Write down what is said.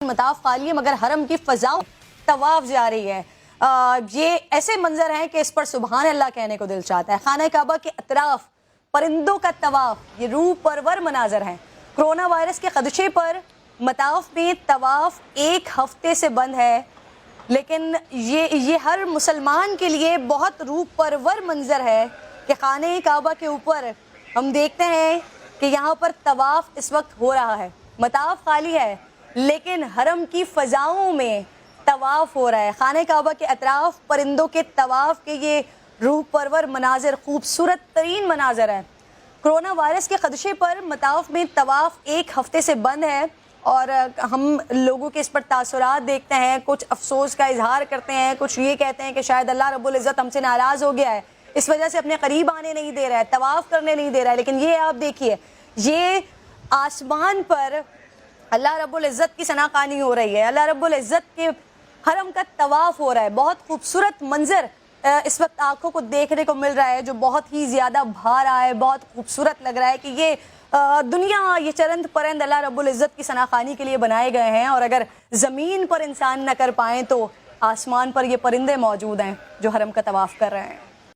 مطاف خالی ہے مگر حرم کی فضاؤں طواف جاری ہے. یہ ایسے منظر ہیں کہ اس پر سبحان اللہ کہنے کو دل چاہتا ہے. خانہ کعبہ کے اطراف پرندوں کا طواف یہ روح پرور مناظر ہیں. کرونا وائرس کے خدشے پر مطاف میں طواف ایک ہفتے سے بند ہے، لیکن یہ ہر مسلمان کے لیے بہت روح پرور منظر ہے کہ خانہ کعبہ کے اوپر ہم دیکھتے ہیں کہ یہاں پر طواف اس وقت ہو رہا ہے. مطاف خالی ہے لیکن حرم کی فضاؤں میں طواف ہو رہا ہے. خانہ کعبہ کے اطراف پرندوں کے طواف کے یہ روح پرور مناظر خوبصورت ترین مناظر ہیں. کرونا وائرس کے خدشے پر مطاف میں طواف ایک ہفتے سے بند ہے اور ہم لوگوں کے اس پر تاثرات دیکھتے ہیں. کچھ افسوس کا اظہار کرتے ہیں، کچھ یہ کہتے ہیں کہ شاید اللہ رب العزت ہم سے ناراض ہو گیا ہے، اس وجہ سے اپنے قریب آنے نہیں دے رہا ہے، طواف کرنے نہیں دے رہا ہے. لیکن یہ آپ دیکھیے، یہ آسمان پر اللہ رب العزت کی ثنا خوانی ہو رہی ہے، اللہ رب العزت کے حرم کا طواف ہو رہا ہے. بہت خوبصورت منظر اس وقت آنکھوں کو دیکھنے کو مل رہا ہے جو بہت ہی زیادہ بھا رہا ہے، بہت خوبصورت لگ رہا ہے کہ یہ دنیا، یہ چرند پرند اللہ رب العزت کی ثنا خوانی کے لیے بنائے گئے ہیں، اور اگر زمین پر انسان نہ کر پائیں تو آسمان پر یہ پرندے موجود ہیں جو حرم کا طواف کر رہے ہیں.